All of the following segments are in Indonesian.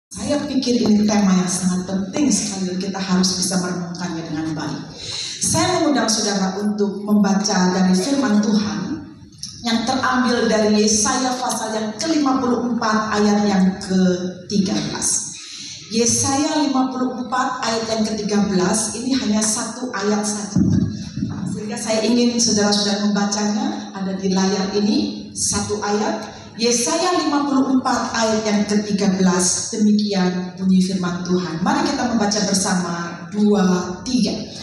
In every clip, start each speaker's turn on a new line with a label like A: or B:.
A: Saya pikir ini tema yang sangat penting sekali dan kita harus bisa merenungkannya dengan baik. Saya mengundang saudara untuk membaca dari firman Tuhan yang terambil dari Yesaya pasal yang ke-54 ayat yang ke-13. Yesaya 54 ayat yang ke-13 ini hanya satu ayat saja. Sehingga saya ingin saudara-saudara membacanya, ada di layar ini satu ayat. Yesaya 54 ayat yang ke-13, demikian bunyi firman Tuhan. Mari kita membaca bersama, 2, 3.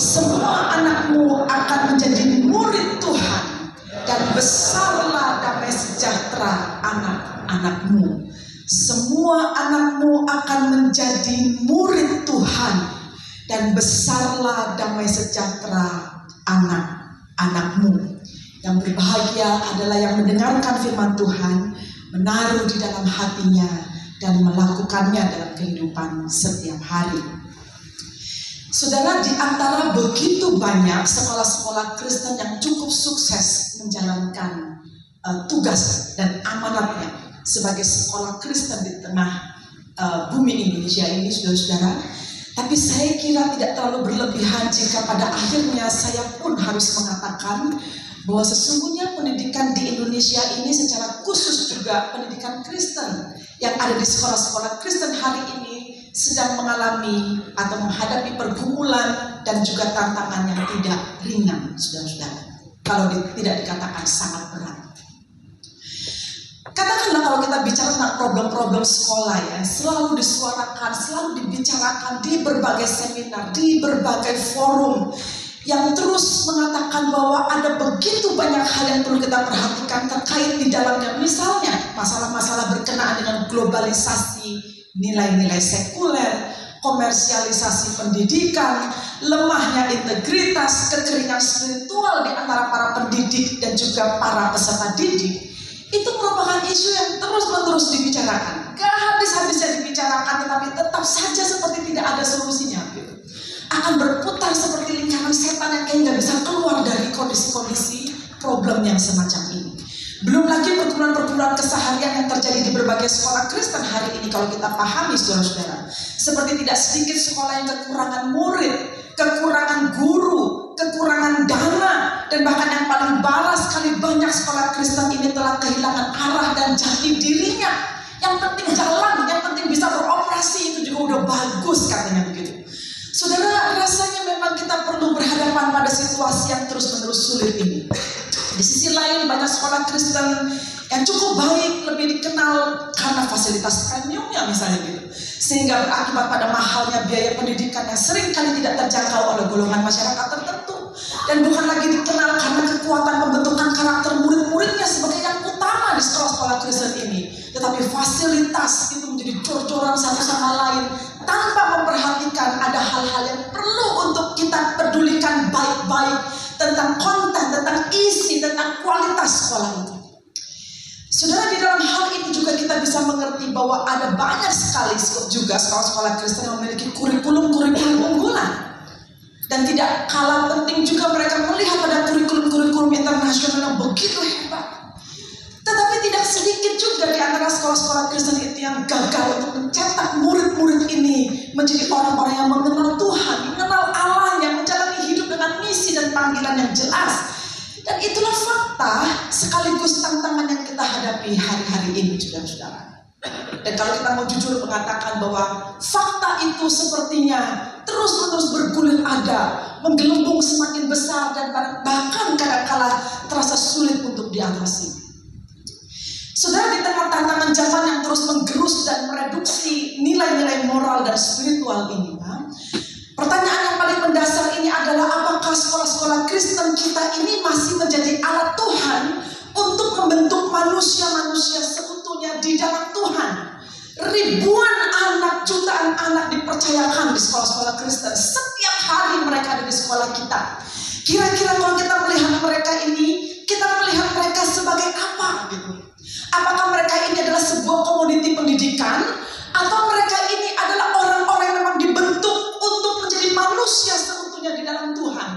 A: Semua anakmu akan menjadi murid Tuhan, dan besarlah damai sejahtera anak-anakmu. Semua anakmu akan menjadi murid Tuhan, dan besarlah damai sejahtera anak-anakmu. Yang berbahagia adalah yang mendengarkan firman Tuhan, menaruh di dalam hatinya, dan melakukannya dalam kehidupan setiap hari. Saudara, di antara begitu banyak sekolah-sekolah Kristen yang cukup sukses menjalankan tugas dan amanatnya sebagai sekolah Kristen di tengah bumi Indonesia ini, saudara-saudara, tapi saya kira tidak terlalu berlebihan jika pada akhirnya saya pun harus mengatakan bahwa sesungguhnya pendidikan di Indonesia ini secara khusus juga pendidikan Kristen yang ada di sekolah-sekolah Kristen hari ini sedang mengalami atau menghadapi pergumulan dan juga tantangan yang tidak ringan, saudara-saudara. Kalau tidak dikatakan sangat berat. Katakanlah kalau kita bicara tentang problem-problem sekolah ya, selalu disuarakan, selalu dibicarakan di berbagai seminar, di berbagai forum, yang terus mengatakan bahwa ada begitu banyak hal yang perlu kita perhatikan terkait di dalamnya. Misalnya masalah-masalah berkenaan dengan globalisasi, nilai-nilai sekuler, komersialisasi pendidikan, lemahnya integritas, kekeringan spiritual di antara para pendidik dan juga para peserta didik. Itu merupakan isu yang terus-menerus dibicarakan. Gak habis-habisnya dibicarakan, tetapi tetap saja seperti tidak ada solusinya gitu. Akan berputar seperti lingkaran setan yang kayak nggak bisa keluar dari kondisi-kondisi problem yang semacam ini. Belum lagi pergumulan-pergumulan keseharian yang terjadi di berbagai sekolah Kristen hari ini kalau kita pahami, saudara-saudara. Seperti tidak sedikit sekolah yang kekurangan murid, kekurangan guru, kekurangan dana, dan bahkan yang paling parah sekali banyak sekolah Kristen ini telah kehilangan arah dan jati dirinya. Yang penting jalan, yang penting bisa beroperasi, itu juga udah bagus katanya begitu. Saudara, rasanya memang kita perlu berhadapan pada situasi yang terus-menerus sulit ini. Di sisi lain, banyak sekolah Kristen yang cukup baik, lebih dikenal karena fasilitas premiumnya misalnya gitu. Sehingga berakibat pada mahalnya biaya pendidikan yang seringkali tidak terjangkau oleh golongan masyarakat tertentu. Dan bukan lagi dikenal karena kekuatan pembentukan karakter murid-muridnya sebagai yang utama di sekolah-sekolah Kristen ini. Tetapi fasilitas itu menjadi jor-joran satu sama lain, tanpa memperhatikan ada hal-hal yang perlu untuk kita pedulikan baik-baik tentang konten, tentang isi, tentang kualitas sekolah itu. Saudara, di dalam hal ini juga kita bisa mengerti bahwa ada banyak sekali juga sekolah-sekolah Kristen yang memiliki kurikulum-kurikulum unggulan. Dan tidak kalah penting juga mereka melihat pada kurikulum-kurikulum internasional yang begitu hebat. Tetapi tidak sedikit juga di antara sekolah-sekolah Kristen itu yang gagal untuk mencetak murid-murid ini menjadi orang-orang yang mengenal Tuhan, mengenal Allahnya, menjalani hidup dengan misi dan panggilan yang jelas. Dan itulah fakta sekaligus tantangan yang kita hadapi hari-hari ini, saudara-saudara. Dan kalau kita mau jujur mengatakan bahwa fakta itu sepertinya terus-menerus bergulir ada, menggelembung semakin besar dan bahkan kadang-kala terasa sulit untuk diatasi. Saudara, di tengah tantangan zaman yang terus menggerus dan mereduksi nilai-nilai moral dan spiritual ini, pertanyaan yang paling mendasar ini adalah apakah sekolah-sekolah Kristen kita ini masih menjadi alat Tuhan untuk membentuk manusia-manusia seutuhnya di dalam Tuhan. Ribuan anak, jutaan anak dipercayakan di sekolah-sekolah Kristen. Setiap hari mereka ada di sekolah kita. Kira-kira kalau kita melihat mereka ini, kita melihat mereka sebagai apa gitu? Apakah mereka ini adalah sebuah komoditi pendidikan, atau mereka ini adalah orang-orang yang memang dibentuk untuk menjadi manusia seutuhnya di dalam Tuhan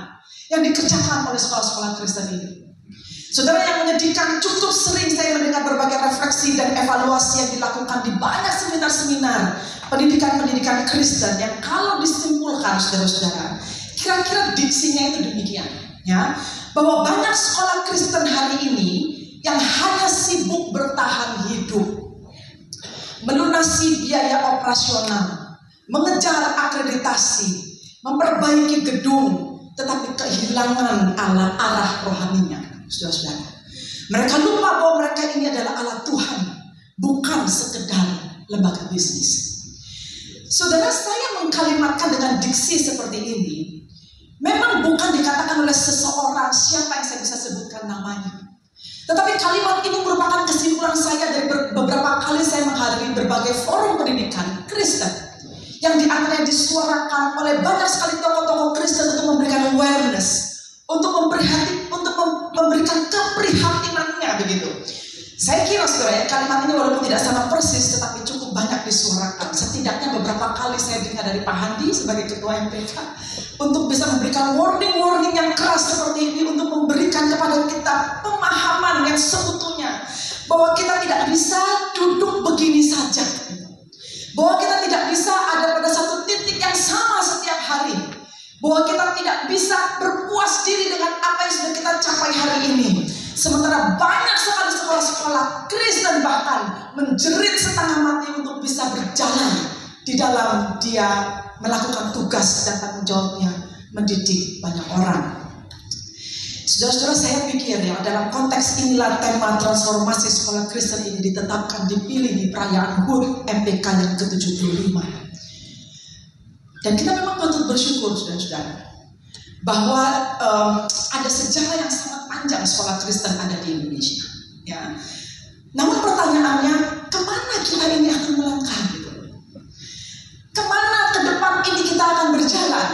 A: yang dikerjakan oleh sekolah-sekolah Kristen ini? Saudara, yang menyedihkan, cukup sering saya mendengar berbagai refleksi introspeksi dan evaluasi yang dilakukan di banyak seminar-seminar pendidikan Kristen yang kalau disimpulkan saudara-saudara, kira-kira diksinya itu demikian, ya, bahwa banyak sekolah Kristen hari ini yang hanya sibuk bertahan hidup, melunasi biaya operasional, mengejar akreditasi, memperbaiki gedung, tetapi kehilangan arah rohaninya, saudara-saudara. Mereka lupa bahwa mereka ini adalah alat Tuhan, bukan sekedar lembaga bisnis. Saudara, saya mengkalimatkan dengan diksi seperti ini, memang bukan dikatakan oleh seseorang siapa yang saya bisa sebutkan namanya. Tetapi kalimat ini merupakan kesimpulan saya dari beberapa kali saya menghadiri berbagai forum pendidikan Kristen, yang diantaranya disuarakan oleh banyak sekali tokoh-tokoh Kristen untuk memberikan awareness, untuk memberikan keprihatinannya begitu. Saya kira saudara, kalimat ini walaupun tidak sama persis tetapi cukup banyak disuarakan. Setidaknya beberapa kali saya dengar dari Pak Handi sebagai ketua MPK untuk bisa memberikan warning yang keras seperti ini, untuk memberikan kepada kita pemahaman yang seutuhnya bahwa kita tidak bisa duduk begini saja, bahwa kita tidak bisa ada pada satu titik yang sama setiap hari, bahwa kita tidak bisa berpuas diri dengan apa yang sudah kita capai hari ini. Sementara banyak sekali sekolah-sekolah Kristen bahkan menjerit setengah mati untuk bisa berjalan di dalam dia melakukan tugas dan tanggung jawabnya mendidik banyak orang. Saudara-saudara, saya pikir ya, dalam konteks inilah tema transformasi sekolah Kristen ini ditetapkan, dipilih di perayaan HUT MPK yang ke-75. Dan kita memang patut bersyukur saudara-saudara bahwa ada sejarah yang sangat panjang sekolah Kristen ada di Indonesia, ya. Namun pertanyaannya, kemana kita ini akan melangkah gitu? Kemana ke depan ini kita akan berjalan?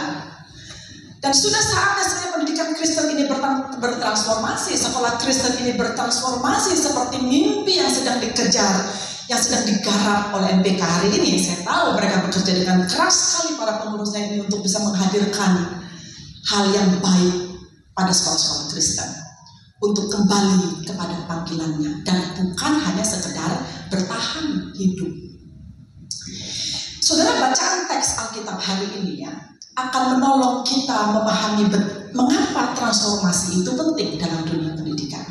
A: Dan sudah saatnya sebenarnya pendidikan Kristen ini bertransformasi, sekolah Kristen ini bertransformasi seperti mimpi yang sedang dikejar, yang sedang digarap oleh MPK hari ini. Saya tahu mereka bekerja dengan keras sekali para pengurusnya ini untuk bisa menghadirkan hal yang baik pada sekolah-sekolah Kristen, untuk kembali kepada panggilannya dan bukan hanya sekedar bertahan hidup. Saudara, bacaan teks Alkitab hari ini ya akan menolong kita memahami mengapa transformasi itu penting dalam dunia pendidikan.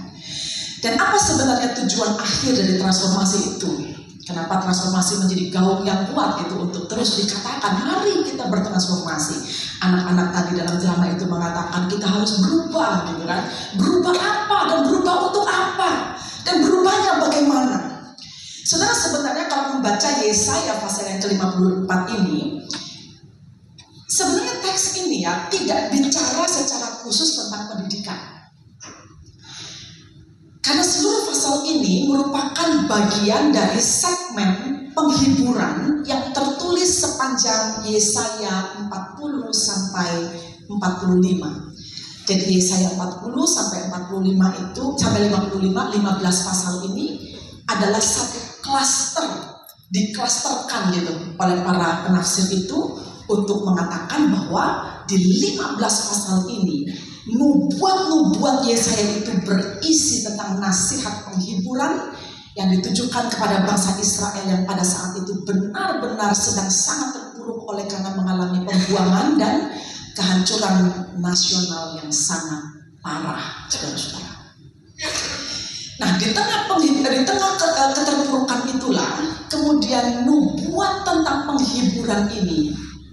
A: Dan apa sebenarnya tujuan akhir dari transformasi itu? Kenapa transformasi menjadi gaung yang kuat itu untuk terus dikatakan, mari kita bertransformasi. Anak-anak tadi dalam drama itu mengatakan kita harus berubah gitu kan. Berubah apa dan berubah untuk apa? Dan berubahnya bagaimana? Saudara, sebenarnya kalau membaca Yesaya pasal yang ke-54 ini, sebenarnya teks ini ya tidak bicara secara khusus tentang pendidikan. Karena seluruh pasal ini merupakan bagian dari segmen penghiburan yang tertulis sepanjang Yesaya 40 sampai 45. Jadi Yesaya 40 sampai 45 itu, sampai 55, 15 pasal ini adalah satu klaster, diklasterkan gitu oleh para penafsir itu untuk mengatakan bahwa di 15 pasal ini nubuat-nubuat Yesaya itu berisi tentang nasihat penghiburan yang ditujukan kepada bangsa Israel yang pada saat itu benar-benar sedang sangat terpuruk oleh karena mengalami pembuangan dan kehancuran nasional yang sangat parah, saudara-saudara. Nah, di tengah keterpurukan itulah kemudian nubuat tentang penghiburan ini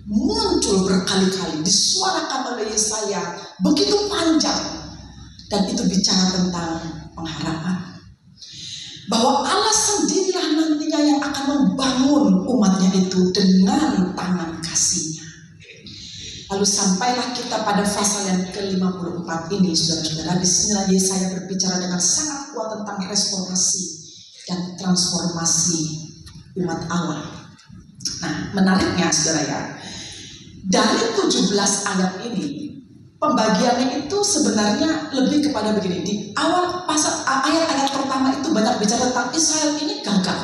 A: muncul berkali-kali, disuarakan oleh Yesaya begitu panjang, dan itu bicara tentang pengharapan bahwa Allah sendirilah nantinya yang akan membangun umatnya itu dengan tangan kasih-Nya. Lalu sampailah kita pada pasal yang ke-54 ini, saudara-saudara. Di sinilah Yesaya berbicara dengan sangat kuat tentang restorasi dan transformasi umat Allah. Nah, menariknya saudara ya, dari 17 ayat ini, pembagiannya itu sebenarnya lebih kepada begini. Di awal pasal ayat-ayat pertama itu banyak bicara tentang Israel ini gagal,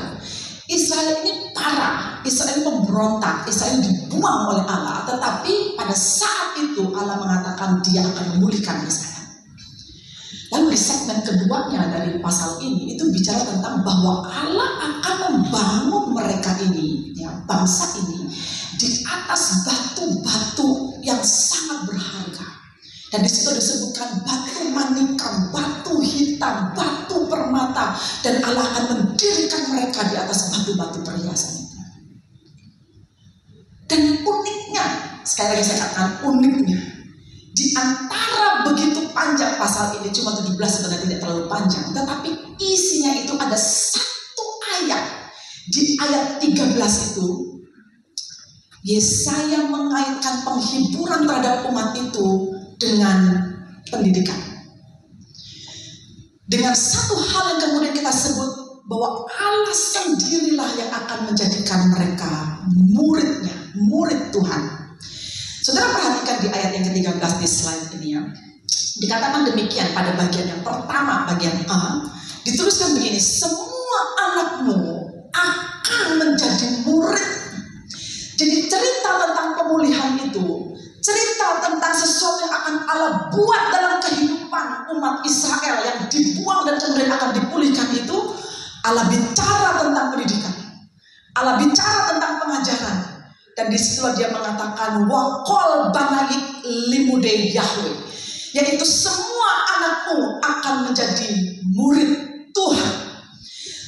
A: Israel ini parah, Israel memberontak, Israel dibuang oleh Allah. Tetapi pada saat itu Allah mengatakan Dia akan memulihkan Israel. Lalu di segmen keduanya dari pasal ini itu bicara tentang bahwa Allah akan membangun mereka ini, ya, bangsa ini di atas batu-batu yang sangat berharga. Dan di situ disebutkan batu manikam, batu hitam, batu permata, dan Allah akan mendirikan mereka di atas batu-batu perhiasan itu. Dan uniknya, sekali lagi saya katakan uniknya, di antara begitu panjang pasal ini, cuma 17 sebenarnya tidak terlalu panjang, tetapi isinya itu ada satu ayat. Di ayat 13 itu, Yesaya mengaitkan penghiburan terhadap umat itu dengan pendidikan. Dengan satu hal yang kemudian kita sebut bahwa Allah sendirilah yang akan menjadikan mereka muridnya, murid Tuhan. Saudara perhatikan di ayat yang ke-13 di slide ini ya. Dikatakan demikian pada bagian yang pertama, bagian A, dituliskan begini, semua anakmu akan menjadi murid. Jadi cerita tentang pemulihan itu, cerita tentang sesuatu yang akan Allah buat dalam kehidupan umat Israel yang dibuang dan kemudian akan dipulihkan itu, Allah bicara tentang pendidikan, Allah bicara tentang pengajaran. Dan disitulah dia mengatakan wakol banayik limude Yahweh, yaitu semua anakmu akan menjadi murid Tuhan.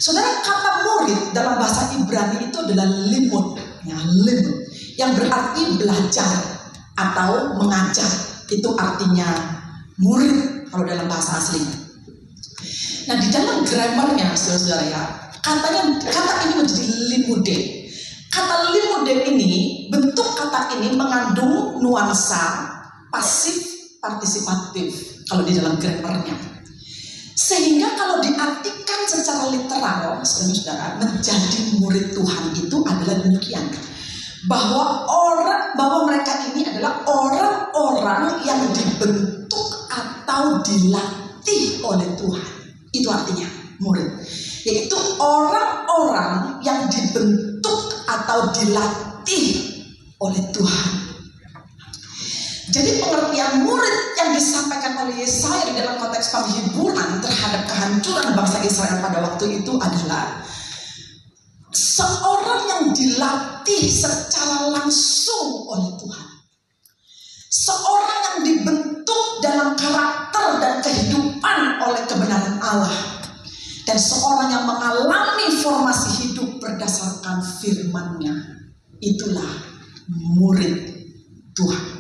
A: Saudara, kata murid dalam bahasa Ibrani itu adalah limud, ya, limud, yang berarti belajar atau mengajar. Itu artinya murid kalau dalam bahasa aslinya. Nah, di dalam grammarnya saudara-saudara ya, kata ini menjadi limude. Kata limude ini, bentuk kata ini mengandung nuansa pasif partisipatif kalau di dalam grammarnya. Sehingga kalau diartikan secara literal, saudara-saudara, menjadi murid Tuhan itu adalah demikian. Bahwa mereka ini adalah orang-orang yang dibentuk atau dilatih oleh Tuhan. Itu artinya murid. Yaitu orang-orang yang dibentuk atau dilatih oleh Tuhan. Jadi pengertian murid yang disampaikan oleh Yesaya di dalam konteks penghiburan terhadap kehancuran bangsa Israel pada waktu itu adalah seorang yang dilatih secara langsung oleh Tuhan. Seorang yang dibentuk dalam karakter dan kehidupan oleh kebenaran Allah. Dan seorang yang mengalami formasi hidup berdasarkan firman-Nya. Itulah murid Tuhan.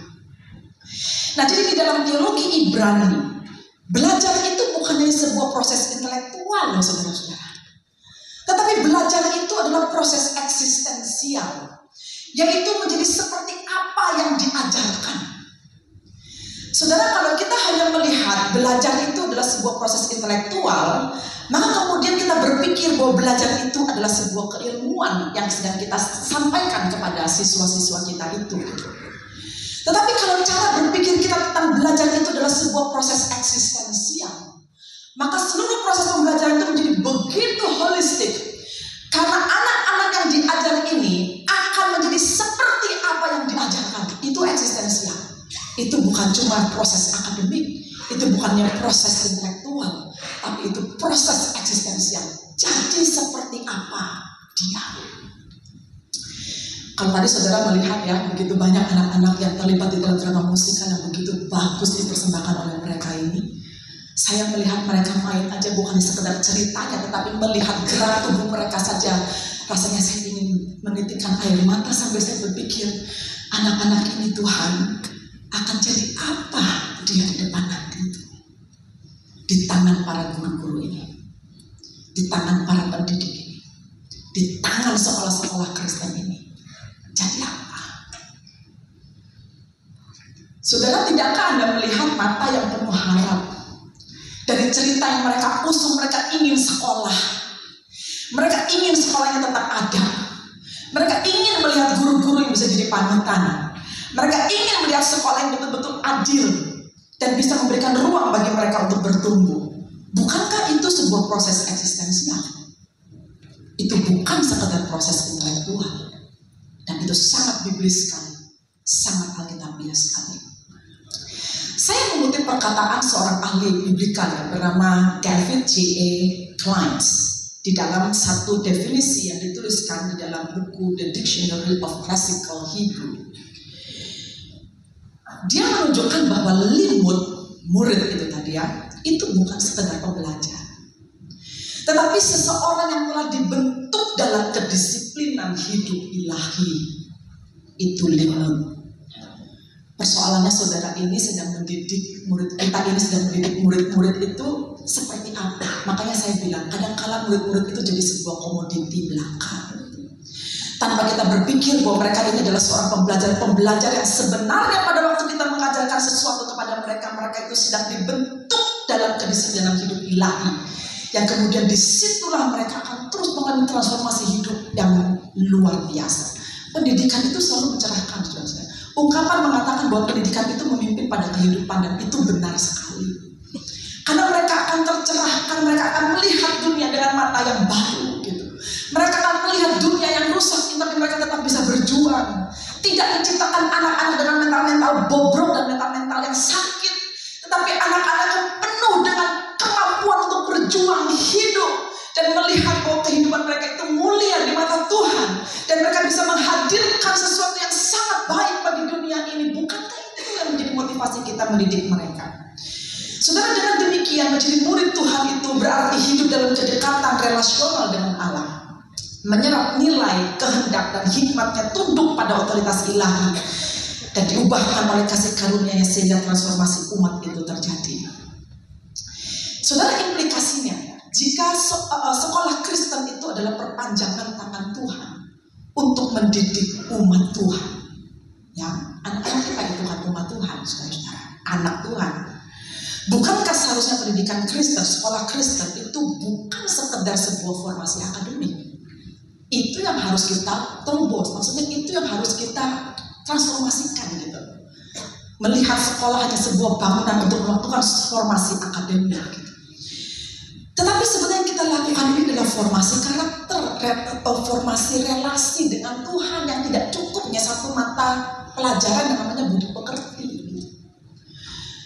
A: Nah, jadi di dalam teologi Ibrani, belajar itu bukan hanya sebuah proses intelektual, saudara-saudara. Tetapi belajar itu adalah proses eksistensial, yaitu menjadi seperti apa yang diajarkan. Saudara, kalau kita hanya melihat belajar itu adalah sebuah proses intelektual, maka kemudian kita berpikir bahwa belajar itu adalah sebuah keilmuan yang sedang kita sampaikan kepada siswa-siswa kita itu. Tetapi kalau cara berpikir kita tentang belajar itu adalah sebuah proses eksistensial, maka seluruh proses pembelajaran itu menjadi begitu holistik. Karena anak-anak yang diajar ini akan menjadi seperti apa yang diajarkan. Itu eksistensial. Itu bukan cuma proses akademik, itu bukannya proses intelektual, tapi itu proses eksistensial. Jadi seperti apa dia? Kalau tadi saudara melihat ya, begitu banyak anak-anak yang terlibat di dalam drama musikal yang begitu bagus dipersembahkan oleh mereka ini. Saya melihat mereka main aja bukan sekedar ceritanya, tetapi melihat gerak tubuh mereka saja. Rasanya saya ingin menitikkan air mata sampai saya berpikir, anak-anak ini Tuhan akan jadi apa dia di depan nanti itu. Di tangan para guru-guru ini, di tangan para pendidik ini, di tangan sekolah-sekolah Kristen ini. Jadi apa? Saudara, tidakkah Anda melihat mata yang penuh harap? Dari cerita yang mereka usung, mereka ingin sekolah. Mereka ingin sekolahnya tetap ada. Mereka ingin melihat guru-guru yang bisa jadi panutan. Mereka ingin melihat sekolah yang betul-betul adil dan bisa memberikan ruang bagi mereka untuk bertumbuh. Bukankah itu sebuah proses eksistensial? Itu bukan sekedar proses intelektual. Dan itu sangat biblis sekali, sangat alkitabiah sekali. Saya mengutip perkataan seorang ahli biblika yang bernama David J.A. Klein di dalam satu definisi yang dituliskan di dalam buku The Dictionary of Classical Hebrew. Dia menunjukkan bahwa limud, murid itu tadi ya, itu bukan sekedar pembelajar, tetapi seseorang yang telah dibentuk dalam kedisiplinan hidup ilahi. Itu limud. Persoalannya saudara ini sedang mendidik murid, kita ini sedang mendidik murid-murid itu seperti apa? Makanya saya bilang, kadang-kala murid-murid itu jadi sebuah komoditi belaka. Tanpa kita berpikir bahwa mereka ini adalah seorang pembelajar-pembelajar yang sebenarnya pada waktu kita mengajarkan sesuatu kepada mereka, mereka itu sedang dibentuk dalam kedisiplinan hidup ilahi. Yang kemudian disitulah mereka akan terus mengalami transformasi hidup yang luar biasa. Pendidikan itu selalu mencerahkan, saudara. Ungkapan mengatakan bahwa pendidikan itu memimpin pada kehidupan, dan itu benar sekali. Karena mereka akan tercerahkan, mereka akan melihat dunia dengan mata yang baru gitu. Mereka akan melihat dunia yang rusak, tapi mereka tetap bisa berjuang. Tidak diciptakan anak-anak dengan mental-mental bobrok dan mental-mental yang sakit, tetapi anak-anak yang penuh dengan kemampuan untuk berjuang hidup dan melihat bahwa kehidupan mereka itu mulia di mata Tuhan, dan mereka bisa menghadirkan sesuatu yang sangat baik bagi dunia ini. Bukankah itu yang menjadi motivasi kita mendidik mereka? Saudara, dengan demikian menjadi murid Tuhan itu berarti hidup dalam kedekatan relasional dengan Allah, menyerap nilai, kehendak, dan hikmatnya tunduk pada otoritas ilahi, dan diubahkan oleh kasih karunia-Nya sehingga transformasi umat itu terjadi. Saudara, implikasinya, jika sekolah Kristen itu adalah perpanjangan tangan Tuhan untuk mendidik umat Tuhan, ya, anak-anak kita itu kan umat Tuhan, saudara-saudara, anak Tuhan. Bukankah seharusnya pendidikan Kristen, sekolah Kristen itu bukan sekedar sebuah formasi akademik? Itu yang harus kita terobos, maksudnya itu yang harus kita transformasikan gitu. Melihat sekolah hanya sebuah bangunan untuk melakukan formasi akademik gitu. Tetapi sebenarnya yang kita lakukan ini adalah formasi karakter atau formasi relasi dengan Tuhan yang tidak cukupnya satu mata pelajaran yang namanya budi pekerti.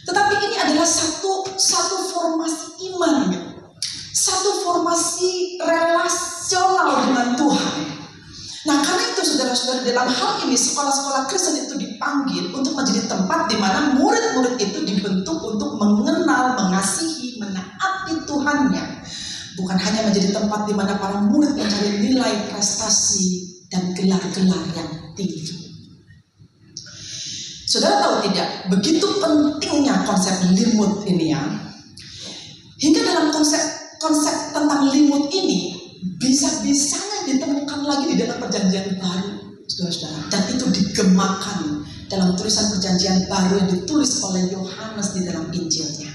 A: Tetapi ini adalah satu formasi iman, gitu. Satu formasi relasional dengan Tuhan. Nah, karena itu saudara-saudara, dalam hal ini sekolah-sekolah Kristen itu dipanggil untuk menjadi tempat di mana murid-murid itu dibentuk untuk mengenal, mengasihi, menaati Tuhannya. Bukan hanya menjadi tempat di mana para murid mencari nilai, prestasi, dan gelar-gelar yang tinggi. Saudara tahu tidak, begitu pentingnya konsep limud ini ya. Hingga dalam konsep tentang limud ini bisa-bisanya ditemukan lagi di dalam perjanjian baru, saudara-saudara. Dan itu digemakan dalam tulisan perjanjian baru yang ditulis oleh Yohanes di dalam Injilnya.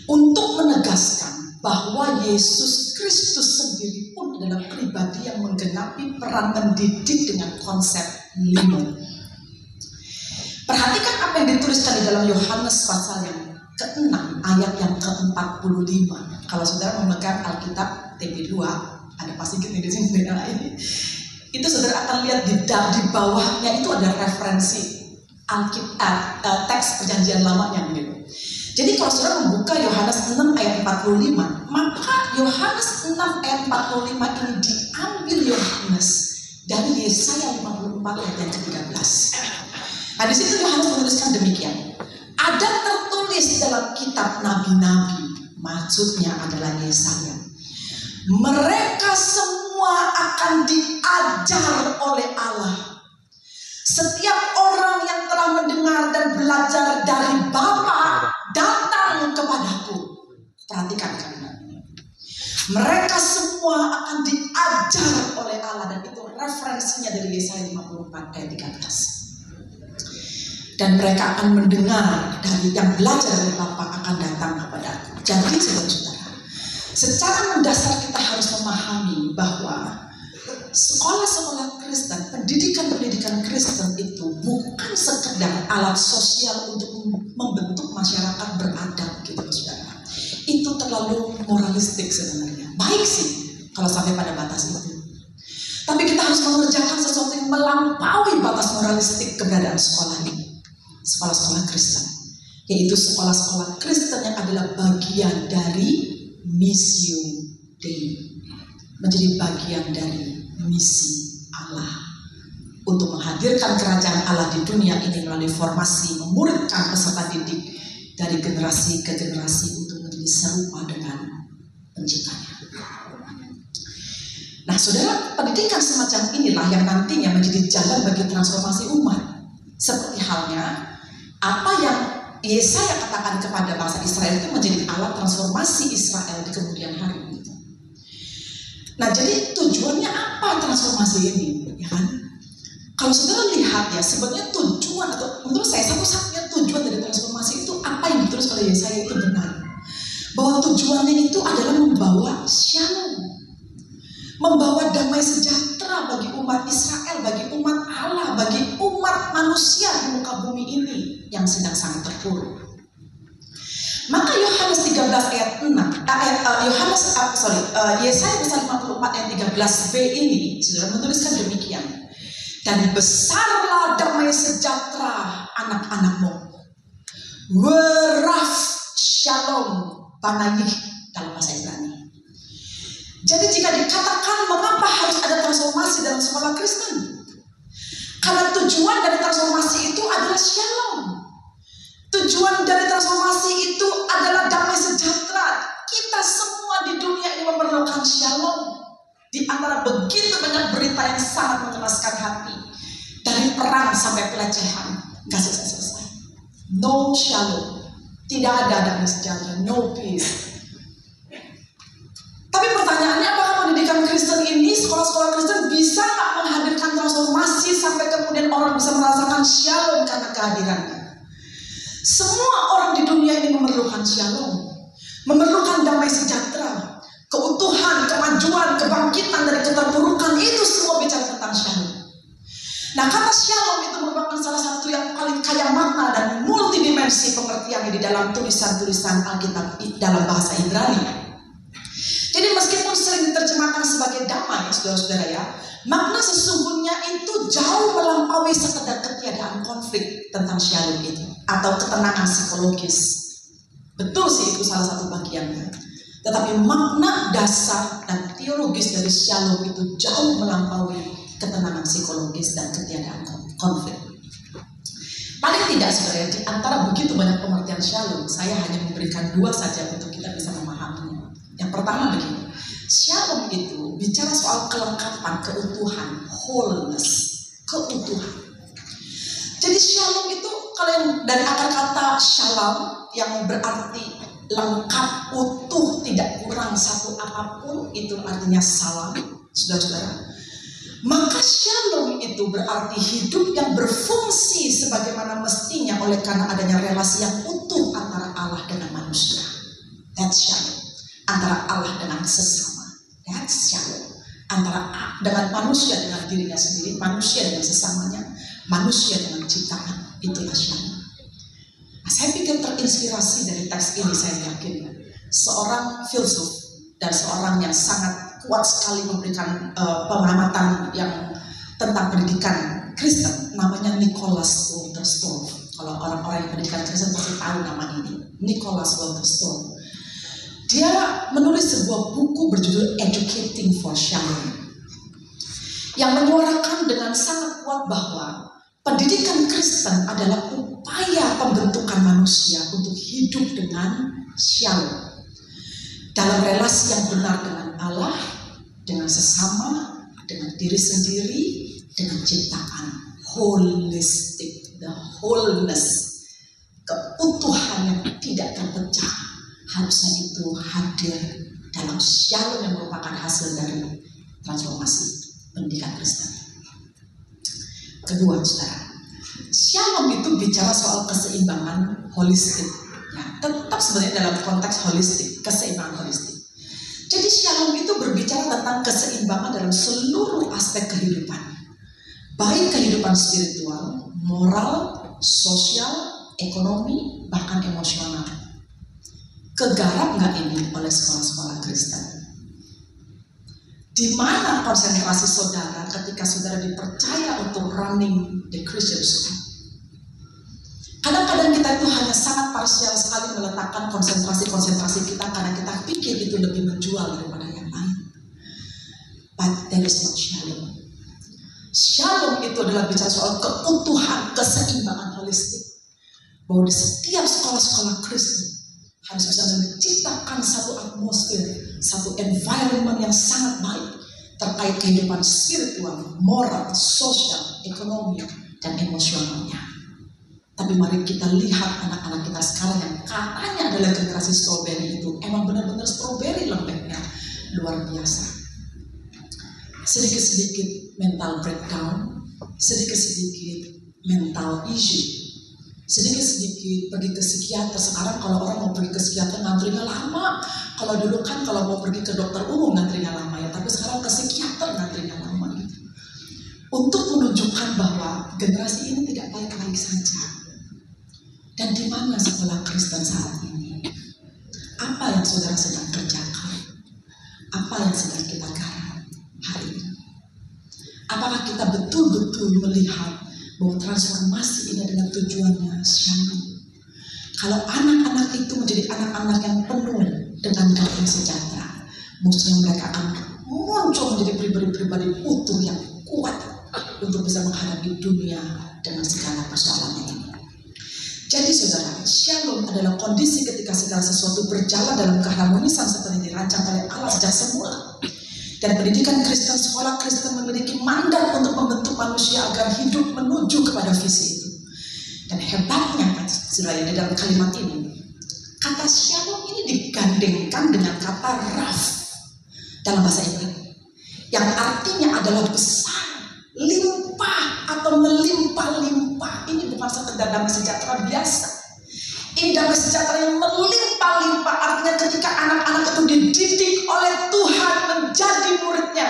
A: Untuk menegaskan bahwa Yesus Kristus sendiri pun adalah pribadi yang menggenapi peran mendidik dengan konsep limud. Perhatikan apa yang dituliskan di dalam Yohanes pasal yang ke-6 ayat yang ke-45. Kalau saudara memegang Alkitab TB2, ada pasti gitu di sini ini. Itu saudara akan lihat di bawahnya itu ada referensi Alkitab, teks perjanjian lamanya gitu. Jadi kalau saudara membuka Yohanes 6 ayat 45, maka Yohanes 6 ayat 45 ini diambil Yohanes dari Yesaya 54 ayat yang ke-13. Nah, di situ Yohanes menuliskan demikian. Ada tertulis dalam kitab nabi-nabi, maksudnya adalah Yesaya. Mereka semua akan diajar oleh Allah. Setiap orang yang telah mendengar dan belajar dari Bapa datang kepadaku. Perhatikan kalimat ini. Mereka semua akan diajar oleh Allah, dan itu referensinya dari Yesaya 54 ayat 13. Dan mereka akan mendengar dari yang belajar dari Bapa akan datang kepadaku. Jadi saudara-saudara, secara mendasar kita harus memahami bahwa sekolah-sekolah Kristen, pendidikan-pendidikan Kristen itu bukan sekedar alat sosial untuk membentuk masyarakat beradab gitu saudara. Itu terlalu moralistik sebenarnya. Baik sih kalau sampai pada batas itu. Tapi kita harus mengerjakan sesuatu yang melampaui batas moralistik keberadaan sekolah ini. Sekolah-sekolah Kristen. yaitu sekolah-sekolah Kristen yang adalah bagian dari Missio Dei, menjadi bagian dari misi Allah untuk menghadirkan kerajaan Allah di dunia ini melalui formasi memuridkan peserta didik dari generasi ke generasi untuk menjadi serupa dengan penciptanya. Nah saudara, pendidikan semacam inilah yang nantinya menjadi jalan bagi transformasi umat. Seperti halnya apa yang Yesaya katakan kepada bangsa Israel itu menjadi alat transformasi Israel di kemudian hari. Nah jadi tujuannya apa transformasi ini? Ya kan? Kalau saudara lihat ya, sebenarnya tujuan atau menurut saya satu-satunya tujuan dari transformasi itu apa yang ditulis oleh Yesaya itu benar. Bahwa tujuannya itu adalah membawa shalom, membawa damai sejahtera bagi umat Israel, bagi umat Allah, bagi umat manusia di muka bumi ini yang sedang sangat terpuruk. Maka Yohanes 13 ayat 6, Yesaya pasal 54 ayat 13b ini sudah menuliskan demikian. Dan besarlah damai sejahtera anak-anakmu. Weraf shalom banayih dalam bahasa Ibrani. Jadi jika dikatakan mengapa harus ada transformasi dalam sekolah Kristen? Karena tujuan dari transformasi itu adalah shalom. Tujuan dari transformasi itu adalah damai sejahtera. Kita semua di dunia ini memerlukan shalom. Di antara begitu banyak berita yang sangat mengenaskan hati, dari perang sampai pelecehan, gak selesai-selesai. No shalom, tidak ada damai sejahtera, no peace. Tapi pertanyaannya, apakah pendidikan Kristen ini, sekolah-sekolah Kristen bisa gak menghadirkan transformasi sampai kemudian orang bisa merasakan shalom karena kehadirannya? Semua orang di dunia ini memerlukan shalom, memerlukan damai sejahtera, keutuhan, kemajuan, kebangkitan dari keterpurukan, itu semua bicara tentang shalom. Nah, kata shalom itu merupakan salah satu yang paling kaya makna dan multidimensi pengertiannya di dalam tulisan-tulisan Alkitab dalam bahasa Ibrani. Jadi meskipun sering diterjemahkan sebagai damai, saudara-saudara ya, makna sesungguhnya itu jauh melampaui sekedar ketiadaan konflik tentang shalom itu, atau ketenangan psikologis. Betul sih itu salah satu bagiannya. Tetapi makna dasar dan teologis dari shalom itu jauh melampaui ketenangan psikologis dan ketiadaan konflik. Paling tidak saudara, di antara begitu banyak pengertian shalom, saya hanya memberikan dua saja untuk kita bisa memahaminya. Yang pertama begini, shalom itu bicara soal kelengkapan, keutuhan, wholeness, keutuhan. Jadi shalom itu kalau yang dari akar kata shalom yang berarti lengkap, utuh, tidak kurang satu apapun, itu artinya salam, saudara-saudara. Maka shalom itu berarti hidup yang berfungsi sebagaimana mestinya oleh karena adanya relasi yang utuh antara Allah dengan manusia. That's shalom. Antara Allah dengan sesama. That's shalom. Antara dengan manusia dengan dirinya sendiri, manusia dengan sesamanya, manusia dengan ciptaan. Itulah shalom. Nah, saya pikir terinspirasi dari teks ini, saya yakin seorang filsuf dan seorang yang sangat kuat sekali memberikan pengamatan yang tentang pendidikan Kristen, namanya Nicholas Wolterstorff. Kalau orang-orang yang pendidikan Kristen pasti tahu nama ini, Nicholas Wolterstorff. Dia menulis sebuah buku berjudul Educating for Shalom, yang menyuarakan dengan sangat kuat bahwa pendidikan Kristen adalah upaya pembentukan manusia untuk hidup dengan shalom, dalam relasi yang benar dengan Allah, dengan sesama, dengan diri sendiri, dengan ciptaan. Holistic, the wholeness, keutuhan yang tidak terpecah, harusnya itu hadir dalam shalom yang merupakan hasil dari transformasi pendidikan Kristen. Kedua, saudara, shalom itu bicara soal keseimbangan holistik. Ya, tetap sebenarnya dalam konteks holistik, keseimbangan holistik. Jadi shalom itu berbicara tentang keseimbangan dalam seluruh aspek kehidupan, baik kehidupan spiritual, moral, sosial, ekonomi, bahkan emosional. Kegarap nggak ini oleh sekolah-sekolah Kristen? Di mana konsentrasi saudara ketika saudara dipercaya untuk running the Christian school? Kadang-kadang kita itu hanya sangat parsial sekali meletakkan konsentrasi kita karena kita pikir itu lebih menjual daripada yang lain. But that is not shalom. Shalom itu adalah bicara soal keutuhan, keseimbangan holistik. Bahwa di setiap sekolah-sekolah Kristen harus bisa menciptakan satu atmosfer, satu environment yang sangat baik terkait kehidupan spiritual, moral, sosial, ekonomi, dan emosionalnya. Tapi mari kita lihat anak-anak kita sekarang yang katanya adalah generasi strawberry itu emang benar-benar strawberry lembeknya luar biasa. Sedikit-sedikit mental breakdown, sedikit-sedikit mental issue, sedikit-sedikit pergi ke psikiater. Sekarang kalau orang mau pergi ke psikiater ngantrinya lama. Kalau dulu kan kalau mau pergi ke dokter umum ngantrinya lama ya, tapi sekarang ke psikiater ngantrinya lama gitu. Untuk menunjukkan bahwa generasi ini tidak baik-baik saja. Dan di mana sekolah Kristen saat ini? Apa yang saudara sedang kerjakan? Apa yang sedang kita garap hari ini? Apakah kita betul-betul melihat bahwa transformasi ini adalah tujuannya shalom? Kalau anak-anak itu menjadi anak-anak yang penuh dengan damai sejahtera, mestinya mereka akan muncul menjadi pribadi-pribadi utuh yang kuat untuk bisa menghadapi dunia dengan segala persoalannya ini. Jadi saudara, shalom adalah kondisi ketika segala sesuatu berjalan dalam keharmonisan seperti dirancang oleh Allah sejak semula. Dan pendidikan Kristen, sekolah Kristen memiliki mandat untuk membentuk manusia agar hidup menuju kepada visi itu. Dan hebatnya, saudara, di dalam kalimat ini, kata shalom ini digandengkan dengan kata raf dalam bahasa Ibrani, yang artinya adalah besar, limpah atau melimpah-limpah. Ini bukan sekedar damai sejahtera biasa. Ini damai sejahtera yang melimpah-limpah. Artinya ketika anak-anak itu dididik oleh Tuhan menjadi muridnya,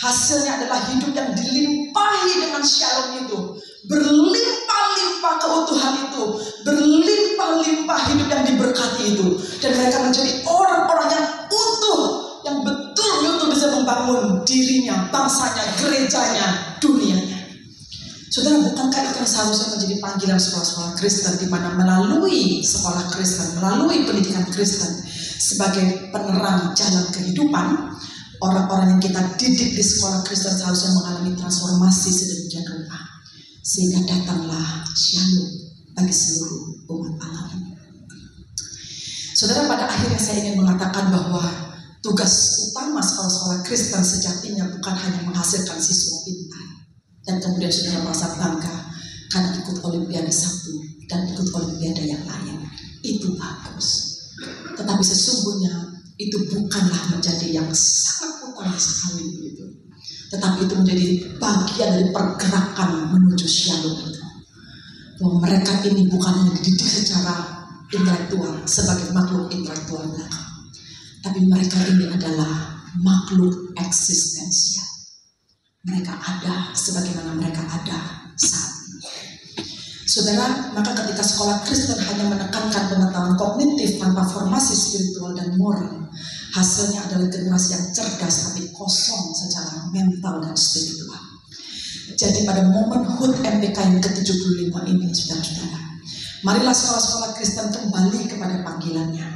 A: hasilnya adalah hidup yang dilimpahi dengan shalom itu. Berlimpah-limpah keutuhan itu, berlimpah-limpah hidup yang diberkati itu. Dan mereka menjadi orang-orang yang utuh, yang betul-betul bisa membangun dirinya, bangsanya, gerejanya, dunianya. Saudara, bukankah itu yang seharusnya menjadi panggilan sekolah-sekolah Kristen, di mana melalui sekolah Kristen, melalui pendidikan Kristen sebagai penerang jalan kehidupan, orang-orang yang kita didik di sekolah Kristen seharusnya mengalami transformasi sedemikian rupa, sehingga datanglah shalom bagi seluruh umat Allah. Saudara, pada akhirnya saya ingin mengatakan bahwa tugas utama sekolah-sekolah Kristen sejatinya bukan hanya menghasilkan siswa pintar dan kemudian saudara merasa bangga karena ikut olimpiade satu dan ikut olimpiade yang lain. Itu bagus. Tetapi sesungguhnya itu bukanlah menjadi yang sangat utama sekali begitu. Tetapi itu menjadi bagian dari pergerakan menuju shalom itu. Bahwa mereka ini bukan hanya dididik secara intelektual sebagai makhluk intelektual belaka, tapi mereka ini adalah makhluk eksistensial. Mereka ada sebagaimana mereka ada saat ini. Saudara, maka ketika sekolah Kristen hanya menekankan pengetahuan kognitif tanpa formasi spiritual dan moral, hasilnya adalah generasi yang cerdas tapi kosong secara mental dan spiritual. Jadi pada momen HUT MPK yang ke-75 ini, saudara-saudara, marilah sekolah-sekolah Kristen kembali kepada panggilannya,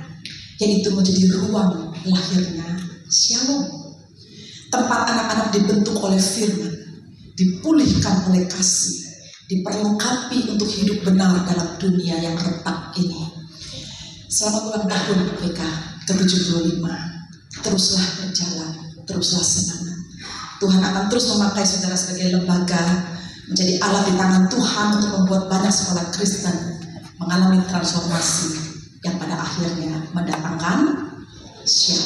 A: yaitu menjadi ruang lahirnya shalom. Tempat anak-anak dibentuk oleh firman, dipulihkan oleh kasih, diperlengkapi untuk hidup benar dalam dunia yang retak ini. Selamat ulang tahun PK ke-75. Teruslah berjalan, teruslah semangat. Tuhan akan terus memakai saudara sebagai lembaga, menjadi alat di tangan Tuhan untuk membuat banyak sekolah Kristen mengalami transformasi yang pada akhirnya mendatangkan shalom.